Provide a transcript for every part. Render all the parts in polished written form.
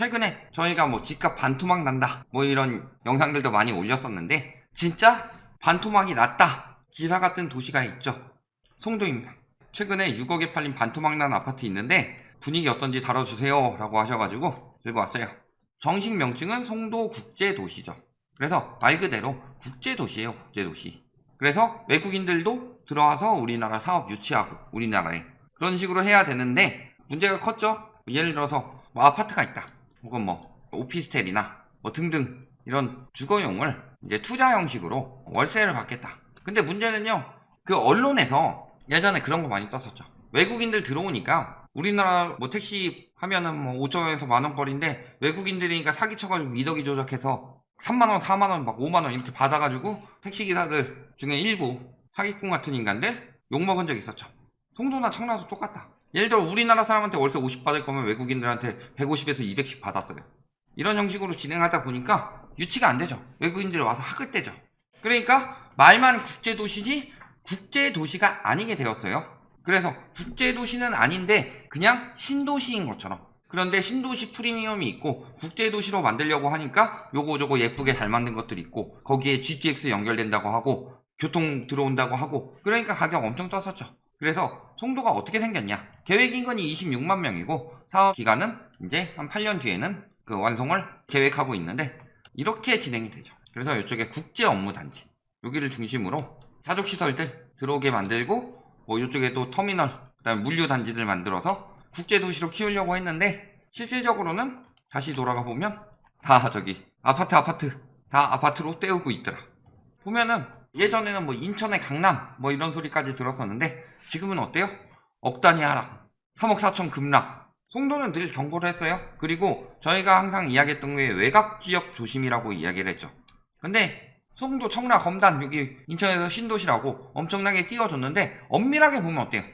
최근에 저희가 뭐 집값 반토막 난다 뭐 이런 영상들도 많이 올렸었는데 진짜 반토막이 났다 기사가 뜬 도시가 있죠. 송도입니다. 최근에 6억에 팔린 반토막 난 아파트 있는데 분위기 어떤지 다뤄주세요 라고 하셔가지고 들고 왔어요. 정식 명칭은 송도국제도시죠. 그래서 말 그대로 국제도시예요. 국제도시. 그래서 외국인들도 들어와서 우리나라 사업 유치하고 우리나라에 그런 식으로 해야 되는데 문제가 컸죠. 예를 들어서 뭐 아파트가 있다 혹은 뭐 오피스텔이나 뭐 등등 이런 주거용을 이제 투자 형식으로 월세를 받겠다. 근데 문제는요, 그 언론에서 예전에 그런 거 많이 떴었죠. 외국인들 들어오니까 우리나라 뭐 택시 하면은 뭐 5천원에서 만원 거리인데 외국인들이니까 사기쳐가지고 미더기 조작해서 3만원, 4만원, 막 5만원 이렇게 받아가지고 택시기사들 중에 일부 사기꾼 같은 인간들 욕먹은 적 있었죠. 송도나 청라도 똑같다. 예를 들어 우리나라 사람한테 월세 50 받을 거면 외국인들한테 150에서 200씩 받았어요. 이런 형식으로 진행하다 보니까 유치가 안 되죠. 외국인들이 와서 학을 떼죠. 그러니까 말만 국제도시지 국제도시가 아니게 되었어요. 그래서 국제도시는 아닌데 그냥 신도시인 것처럼. 그런데 신도시 프리미엄이 있고 국제도시로 만들려고 하니까 요거 저거 예쁘게 잘 만든 것들이 있고 거기에 GTX 연결된다고 하고 교통 들어온다고 하고 그러니까 가격 엄청 떴었죠. 그래서 송도가 어떻게 생겼냐? 계획 인건이 26만 명이고 사업 기간은 이제 한 8년 뒤에는 그 완성을 계획하고 있는데 이렇게 진행이 되죠. 그래서 이쪽에 국제 업무 단지 여기를 중심으로 사족 시설들 들어오게 만들고 뭐 이쪽에 또 터미널 그다음에 물류 단지들 만들어서 국제 도시로 키우려고 했는데 실질적으로는 다시 돌아가 보면 다 저기 아파트 다 아파트로 때우고 있더라. 보면은 예전에는 뭐 인천의 강남 뭐 이런 소리까지 들었었는데 지금은 어때요? 억 단위 하락, 3억 4천 급락. 송도는 늘 경고를 했어요. 그리고 저희가 항상 이야기했던 게 외곽 지역 조심이라고 이야기를 했죠. 근데 송도, 청라, 검단 여기 인천에서 신도시라고 엄청나게 띄워줬는데 엄밀하게 보면 어때요?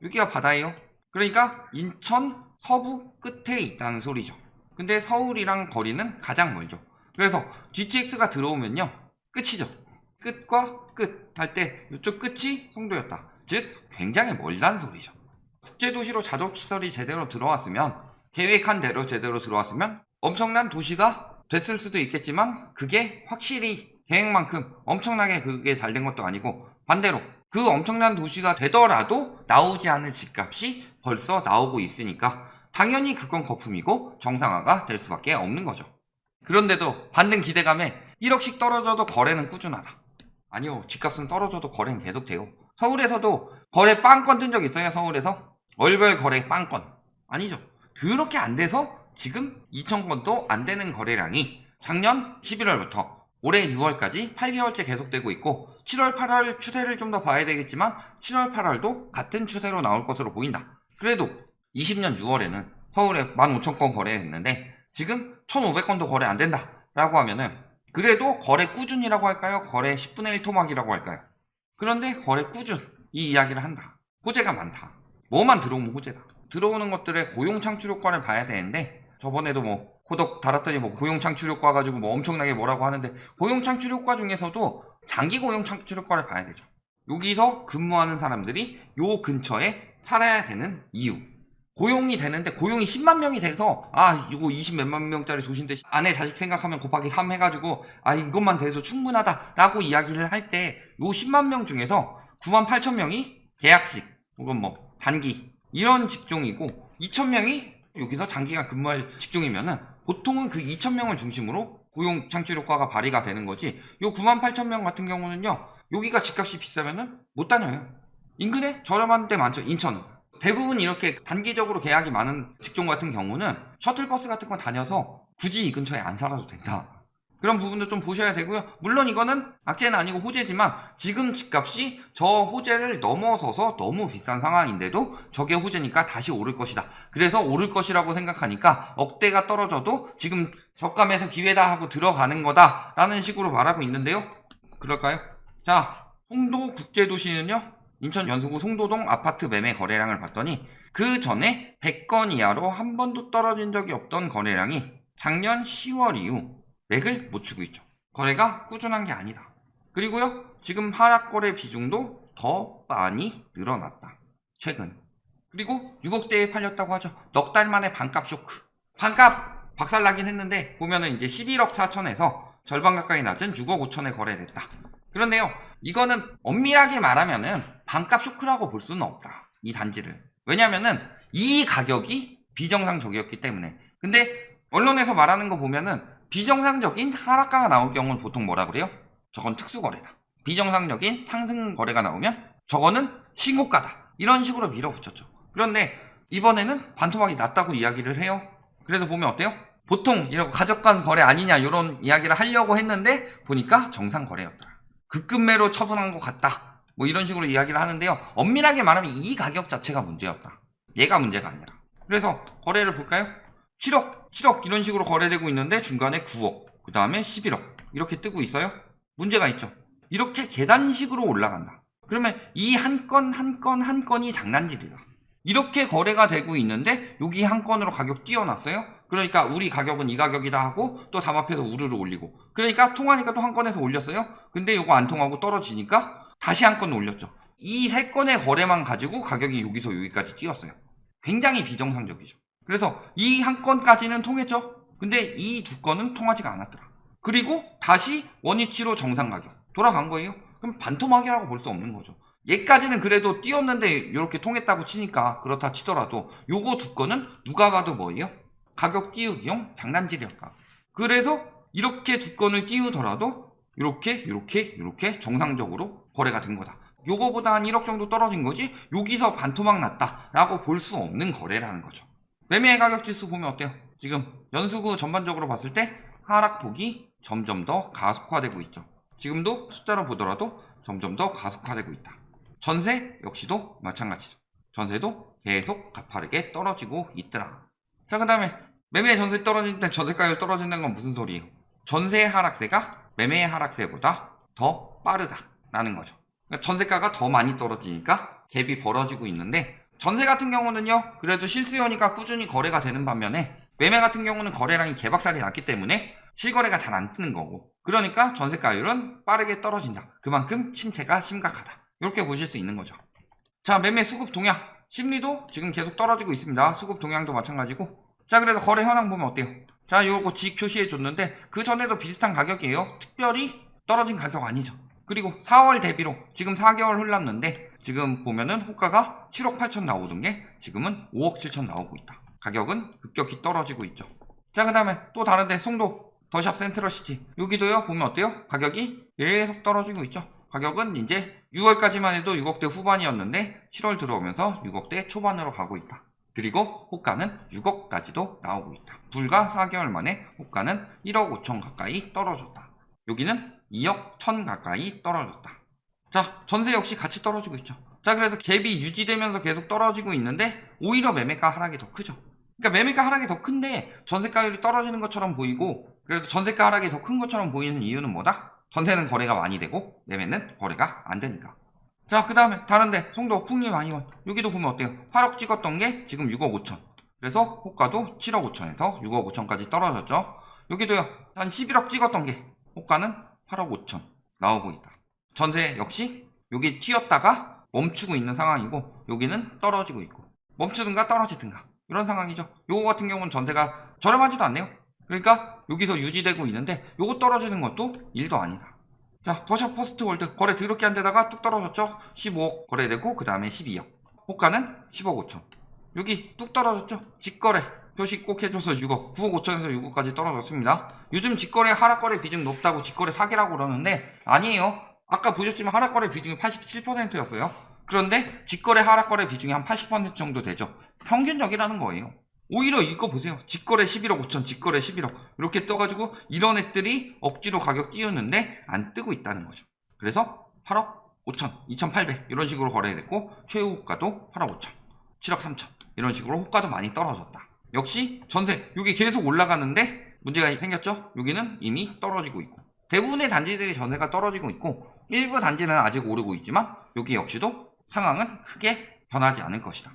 여기가 바다예요. 그러니까 인천 서부 끝에 있다는 소리죠. 근데 서울이랑 거리는 가장 멀죠. 그래서 GTX가 들어오면요 끝이죠. 끝과 끝 할 때 이쪽 끝이 송도였다. 즉 굉장히 멀다는 소리죠. 국제도시로 자족시설이 제대로 들어왔으면 계획한 대로 제대로 들어왔으면 엄청난 도시가 됐을 수도 있겠지만 그게 확실히 계획만큼 엄청나게 그게 잘 된 것도 아니고 반대로 그 엄청난 도시가 되더라도 나오지 않을 집값이 벌써 나오고 있으니까 당연히 그건 거품이고 정상화가 될 수밖에 없는 거죠. 그런데도 받는 기대감에 1억씩 떨어져도 거래는 꾸준하다. 아니요, 집값은 떨어져도 거래는 계속 돼요. 서울에서도 거래 빵건 뜬 적 있어요? 서울에서? 월별 거래 빵건 아니죠. 그렇게 안 돼서 지금 2,000건도 안 되는 거래량이 작년 11월부터 올해 6월까지 8개월째 계속되고 있고 7월 8월 추세를 좀 더 봐야 되겠지만 7월 8월도 같은 추세로 나올 것으로 보인다. 그래도 20년 6월에는 서울에 15,000건 거래했는데 지금 1,500건도 거래 안 된다 라고 하면은 그래도 거래 꾸준이라고 할까요? 거래 10분의 1 토막이라고 할까요? 그런데 거래 꾸준 이 이야기를 한다. 호재가 많다. 뭐만 들어오면 호재다. 들어오는 것들의 고용 창출 효과를 봐야 되는데 저번에도 뭐 호덕 달았더니 뭐 고용 창출 효과 가지고 뭐 엄청나게 뭐라고 하는데 고용 창출 효과 중에서도 장기 고용 창출 효과를 봐야 되죠. 여기서 근무하는 사람들이 요 근처에 살아야 되는 이유. 고용이 되는데 고용이 10만 명이 돼서 이거 20 몇만 명짜리 도시인데 아내 자식 생각하면 곱하기 3 해가지고 이것만 돼도 충분하다 라고 이야기를 할 때 요 10만 명 중에서 9만 8천 명이 계약직 혹은 뭐 단기 이런 직종이고 2천 명이 여기서 장기간 근무할 직종이면은 보통은 그 2천 명을 중심으로 고용 창출 효과가 발휘가 되는 거지. 요 9만 8천 명 같은 경우는요 여기가 집값이 비싸면은 못 다녀요. 인근에 저렴한 데 많죠. 인천 대부분 이렇게 단기적으로 계약이 많은 직종 같은 경우는 셔틀버스 같은 거 다녀서 굳이 이 근처에 안 살아도 된다. 그런 부분도 좀 보셔야 되고요. 물론 이거는 악재는 아니고 호재지만 지금 집값이 저 호재를 넘어서서 너무 비싼 상황인데도 저게 호재니까 다시 오를 것이다. 그래서 오를 것이라고 생각하니까 억대가 떨어져도 지금 저감에서 기회다 하고 들어가는 거다 라는 식으로 말하고 있는데요. 그럴까요? 자, 송도 국제도시는요. 인천 연수구 송도동 아파트 매매 거래량을 봤더니 그 전에 100건 이하로 한 번도 떨어진 적이 없던 거래량이 작년 10월 이후 맥을 못 추고 있죠. 거래가 꾸준한 게 아니다. 그리고요 지금 하락 거래 비중도 더 많이 늘어났다. 최근. 그리고 6억대에 팔렸다고 하죠. 넉 달 만에 반값 쇼크. 반값 박살나긴 했는데 보면은 이제 11억 4천에서 절반 가까이 낮은 6억 5천에 거래됐다. 그런데요, 이거는 엄밀하게 말하면은 반값 쇼크라고 볼 수는 없다, 이 단지를. 왜냐면은 이 가격이 비정상적이었기 때문에. 근데 언론에서 말하는 거 보면은 비정상적인 하락가가 나올 경우는 보통 뭐라 그래요? 저건 특수거래다. 비정상적인 상승 거래가 나오면 저거는 신고가다, 이런 식으로 밀어붙였죠. 그런데 이번에는 반토막이 낮다고 이야기를 해요. 그래서 보면 어때요? 보통 이런 가격간 거래 아니냐 이런 이야기를 하려고 했는데 보니까 정상 거래였더라. 급매로 처분한 것 같다, 뭐 이런 식으로 이야기를 하는데요, 엄밀하게 말하면 이 가격 자체가 문제였다, 얘가 문제가 아니라. 그래서 거래를 볼까요? 7억 이런 식으로 거래되고 있는데 중간에 9억, 그 다음에 11억 이렇게 뜨고 있어요. 문제가 있죠. 이렇게 계단식으로 올라간다. 그러면 이 한 건 한 건 한 건이 장난질이다. 이렇게 거래가 되고 있는데 여기 한 건으로 가격 띄워놨어요. 그러니까 우리 가격은 이 가격이다 하고 또 담합해서 우르르 올리고, 그러니까 통하니까 또 한 건에서 올렸어요. 근데 이거 안 통하고 떨어지니까 다시 한 건 올렸죠. 이 세 건의 거래만 가지고 가격이 여기서 여기까지 뛰었어요. 굉장히 비정상적이죠. 그래서 이 한 건까지는 통했죠. 근데 이 두 건은 통하지가 않았더라. 그리고 다시 원위치로 정상 가격 돌아간 거예요. 그럼 반토막이라고 볼 수 없는 거죠. 얘까지는 그래도 띄었는데 이렇게 통했다고 치니까 그렇다 치더라도 요거 두 건은 누가 봐도 뭐예요? 가격 띄우기용 장난질이었다. 그래서 이렇게 두 건을 띄우더라도 이렇게 정상적으로 거래가 된 거다. 요거보다 한 1억 정도 떨어진 거지 여기서 반토막 났다 라고 볼 수 없는 거래라는 거죠. 매매 가격 지수 보면 어때요? 지금 연수구 전반적으로 봤을 때 하락폭이 점점 더 가속화되고 있죠. 지금도 숫자로 보더라도 점점 더 가속화되고 있다. 전세 역시도 마찬가지죠. 전세도 계속 가파르게 떨어지고 있더라. 자, 그 다음에 매매 전세 떨어질 때 전세 가격 떨어진다는 건 무슨 소리예요? 전세 하락세가 매매 하락세보다 더 빠르다라는 거죠. 그러니까 전세가가 더 많이 떨어지니까 갭이 벌어지고 있는데, 전세 같은 경우는요 그래도 실수요니까 꾸준히 거래가 되는 반면에 매매 같은 경우는 거래량이 개박살이 났기 때문에 실거래가 잘 안 뜨는 거고, 그러니까 전세가율은 빠르게 떨어진다. 그만큼 침체가 심각하다. 이렇게 보실 수 있는 거죠. 자, 매매 수급 동향 심리도 지금 계속 떨어지고 있습니다. 수급 동향도 마찬가지고. 자, 그래서 거래 현황 보면 어때요? 자, 요거 직 표시해 줬는데 그 전에도 비슷한 가격이에요. 특별히 떨어진 가격 아니죠. 그리고 4월 대비로 지금 4개월 흘렀는데 지금 보면은 호가가 7억 8천 나오던 게 지금은 5억 7천 나오고 있다. 가격은 급격히 떨어지고 있죠. 자, 그 다음에 또 다른데 송도 더샵 센트럴시티 여기도요 보면 어때요? 가격이 계속 떨어지고 있죠. 가격은 이제 6월까지만 해도 6억대 후반이었는데 7월 들어오면서 6억대 초반으로 가고 있다. 그리고 호가는 6억까지도 나오고 있다. 불과 4개월 만에 호가는 1억 5천 가까이 떨어졌다. 여기는 2억 1천 가까이 떨어졌다. 자, 전세 역시 같이 떨어지고 있죠. 자, 그래서 갭이 유지되면서 계속 떨어지고 있는데 오히려 매매가 하락이 더 크죠. 그러니까 매매가 하락이 더 큰데 전세가율이 떨어지는 것처럼 보이고, 그래서 전세가 하락이 더 큰 것처럼 보이는 이유는 뭐다? 전세는 거래가 많이 되고 매매는 거래가 안 되니까. 자, 그 다음에 다른데 송도 풍림아이원 여기도 보면 어때요? 8억 찍었던 게 지금 6억 5천. 그래서 호가도 7억 5천에서 6억 5천까지 떨어졌죠. 여기도요 한 11억 찍었던 게 호가는 8억 5천 나오고 있다. 전세 역시 여기 튀었다가 멈추고 있는 상황이고 여기는 떨어지고 있고, 멈추든가 떨어지든가 이런 상황이죠. 요거 같은 경우는 전세가 저렴하지도 않네요. 그러니까 여기서 유지되고 있는데 요거 떨어지는 것도 일도 아니다. 자, 더샵 포스트월드 거래 더럽게 한 데다가 뚝 떨어졌죠. 15억 거래되고 그 다음에 12억, 호가는 10억 5천. 여기 뚝 떨어졌죠. 직거래 표시 꼭 해줘서 6억, 9억 5천에서 6억까지 떨어졌습니다. 요즘 직거래 하락거래 비중 높다고 직거래 사기라고 그러는데 아니에요. 아까 보셨지만 하락거래 비중이 87%였어요. 그런데 직거래 하락거래 비중이 한 80% 정도 되죠. 평균적이라는 거예요. 오히려 이거 보세요. 직거래 11억 5천, 직거래 11억 이렇게 떠가지고 이런 애들이 억지로 가격 띄우는데 안 뜨고 있다는 거죠. 그래서 8억 5천, 2,800 이런 식으로 거래됐고 최후 호가도 8억 5천, 7억 3천 이런 식으로 호가도 많이 떨어졌다. 역시 전세 여기 계속 올라가는데 문제가 생겼죠. 여기는 이미 떨어지고 있고, 대부분의 단지들이 전세가 떨어지고 있고 일부 단지는 아직 오르고 있지만 여기 역시도 상황은 크게 변하지 않을 것이다.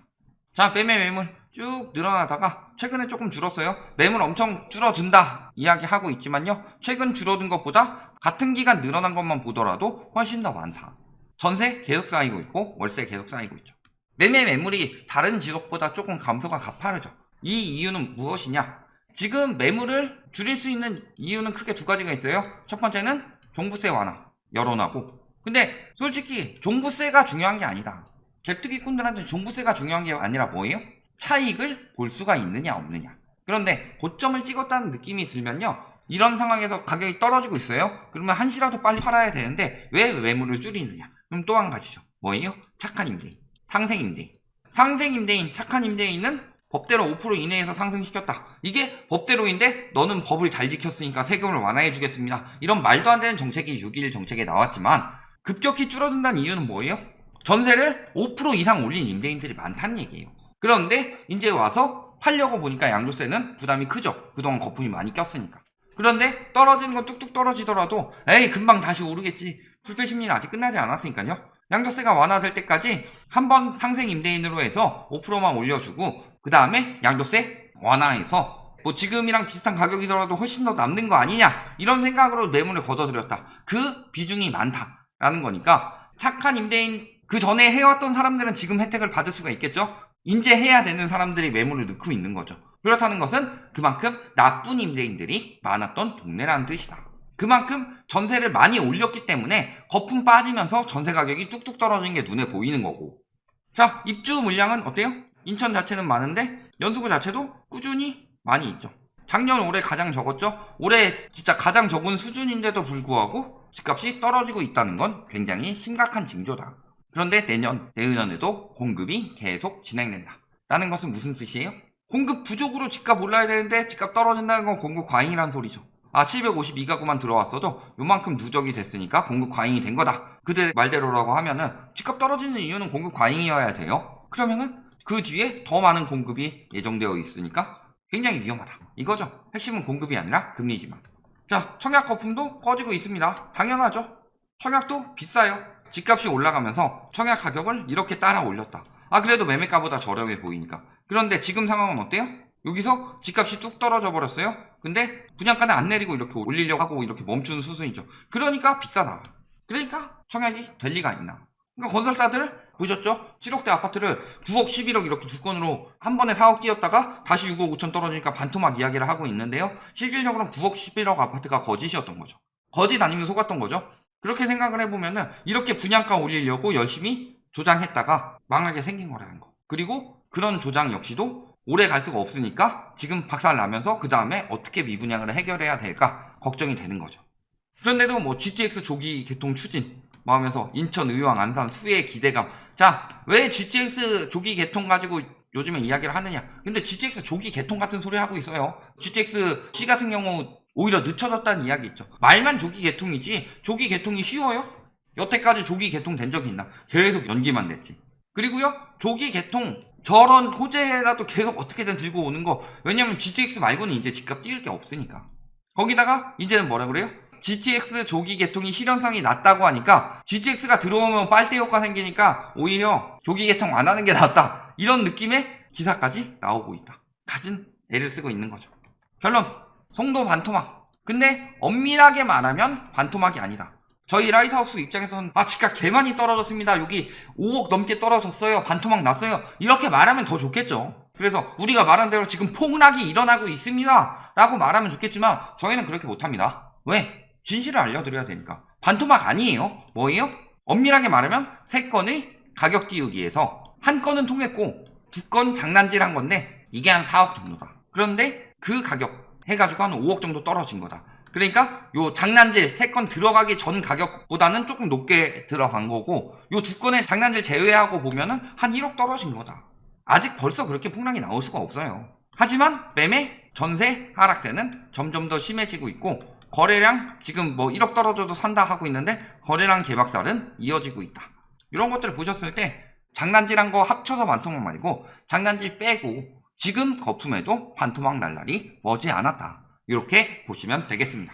자, 매물 쭉 늘어나다가 최근에 조금 줄었어요. 매물 엄청 줄어든다 이야기하고 있지만요, 최근 줄어든 것보다 같은 기간 늘어난 것만 보더라도 훨씬 더 많다. 전세 계속 쌓이고 있고 월세 계속 쌓이고 있죠. 매물이 다른 지역보다 조금 감소가 가파르죠. 이 이유는 무엇이냐? 지금 매물을 줄일 수 있는 이유는 크게 두 가지가 있어요. 첫 번째는 종부세 완화 여론하고, 근데 솔직히 종부세가 중요한 게 아니다. 갭투기꾼들한테 종부세가 중요한 게 아니라 뭐예요? 차익을 볼 수가 있느냐 없느냐. 그런데 고점을 찍었다는 느낌이 들면요, 이런 상황에서 가격이 떨어지고 있어요. 그러면 한시라도 빨리 팔아야 되는데 왜 매물을 줄이느냐. 그럼 또 한 가지죠. 뭐예요? 착한 임대인, 상생 임대인. 상생 임대인, 착한 임대인은 법대로 5% 이내에서 상승시켰다. 이게 법대로인데 너는 법을 잘 지켰으니까 세금을 완화해 주겠습니다. 이런 말도 안 되는 정책이 6.21 정책에 나왔지만 급격히 줄어든다는 이유는 뭐예요? 전세를 5% 이상 올린 임대인들이 많다는 얘기예요. 그런데 이제 와서 팔려고 보니까 양도세는 부담이 크죠. 그동안 거품이 많이 꼈으니까. 그런데 떨어지는 건 뚝뚝 떨어지더라도 에이 금방 다시 오르겠지. 불패 심리는 아직 끝나지 않았으니까요. 양도세가 완화될 때까지 한번 상생 임대인으로 해서 5%만 올려주고 그 다음에 양도세 완화해서 뭐 지금이랑 비슷한 가격이더라도 훨씬 더 남는 거 아니냐, 이런 생각으로 매물을 걷어들였다. 그 비중이 많다라는 거니까 착한 임대인, 그 전에 해왔던 사람들은 지금 혜택을 받을 수가 있겠죠. 이제 해야 되는 사람들이 매물을 넣고 있는 거죠. 그렇다는 것은 그만큼 나쁜 임대인들이 많았던 동네라는 뜻이다. 그만큼 전세를 많이 올렸기 때문에 거품 빠지면서 전세 가격이 뚝뚝 떨어지는 게 눈에 보이는 거고. 자, 입주 물량은 어때요? 인천 자체는 많은데 연수구 자체도 꾸준히 많이 있죠. 작년 올해 가장 적었죠. 올해 진짜 가장 적은 수준인데도 불구하고 집값이 떨어지고 있다는 건 굉장히 심각한 징조다. 그런데 내년, 내후년에도 공급이 계속 진행된다 라는 것은 무슨 뜻이에요? 공급 부족으로 집값 올라야 되는데 집값 떨어진다는 건 공급 과잉이란 소리죠. 752가구만 들어왔어도 요만큼 누적이 됐으니까 공급 과잉이 된 거다. 그들 말대로라고 하면은 집값 떨어지는 이유는 공급 과잉이어야 돼요. 그러면은 그 뒤에 더 많은 공급이 예정되어 있으니까 굉장히 위험하다 이거죠. 핵심은 공급이 아니라 금리지만. 자, 청약 거품도 꺼지고 있습니다. 당연하죠. 청약도 비싸요. 집값이 올라가면서 청약 가격을 이렇게 따라 올렸다. 그래도 매매가보다 저렴해 보이니까. 그런데 지금 상황은 어때요? 여기서 집값이 뚝 떨어져 버렸어요. 근데 분양가는 안 내리고 이렇게 올리려고 하고 이렇게 멈추는 수순이죠. 그러니까 비싸다. 그러니까 청약이 될 리가 있나. 그러니까 건설사들 보셨죠? 7억대 아파트를 9억 11억 이렇게 두 건으로 한 번에 4억 뛰었다가 다시 6억 5천 떨어지니까 반토막 이야기를 하고 있는데요. 실질적으로는 9억 11억 아파트가 거짓이었던 거죠. 거짓 아니면 속았던 거죠. 그렇게 생각을 해보면은 이렇게 분양가 올리려고 열심히 조장했다가 망하게 생긴 거라는 거. 그리고 그런 조장 역시도 오래 갈 수가 없으니까 지금 박살 나면서 그 다음에 어떻게 미분양을 해결해야 될까 걱정이 되는 거죠. 그런데도 뭐 GTX 조기 개통 추진 하면서 인천, 의왕, 안산, 수해 기대감. 자, 왜 GTX 조기 개통 가지고 요즘에 이야기를 하느냐. 근데 GTX 조기 개통 같은 소리 하고 있어요. GTX C 같은 경우 오히려 늦춰졌다는 이야기 있죠. 말만 조기 개통이지 조기 개통이 쉬워요? 여태까지 조기 개통 된 적이 있나? 계속 연기만 됐지. 그리고요, 조기 개통 저런 호재라도 계속 어떻게든 들고 오는 거. 왜냐면 GTX 말고는 이제 집값 띄울 게 없으니까. 거기다가 이제는 뭐라 그래요? GTX 조기 개통이 실현성이 낮다고 하니까 GTX가 들어오면 빨대 효과 생기니까 오히려 조기 개통 안 하는 게 낫다, 이런 느낌의 기사까지 나오고 있다. 갖은 애를 쓰고 있는 거죠. 결론, 송도 반토막. 근데 엄밀하게 말하면 반토막이 아니다. 저희 라이트하우스 입장에서는 집값 개 많이 떨어졌습니다. 여기 5억 넘게 떨어졌어요. 반토막 났어요. 이렇게 말하면 더 좋겠죠. 그래서 우리가 말한 대로 지금 폭락이 일어나고 있습니다 라고 말하면 좋겠지만 저희는 그렇게 못합니다. 왜? 진실을 알려드려야 되니까. 반토막 아니에요. 뭐예요? 엄밀하게 말하면 3건의 가격 띄우기에서 한 건은 통했고 2건 장난질한 건데 이게 한 4억 정도다. 그런데 그 가격 해가지고 한 5억 정도 떨어진 거다. 그러니까 요 장난질 3건 들어가기 전 가격보다는 조금 높게 들어간 거고, 요 2건의 장난질 제외하고 보면은 한 1억 떨어진 거다. 아직 벌써 그렇게 폭락이 나올 수가 없어요. 하지만 매매, 전세, 하락세는 점점 더 심해지고 있고, 거래량 지금 뭐 1억 떨어져도 산다 하고 있는데 거래량 개박살은 이어지고 있다. 이런 것들을 보셨을 때 장난질한 거 합쳐서 반토막 말고 장난질 빼고 지금 거품에도 반토막 날 날이 머지 않았다. 이렇게 보시면 되겠습니다.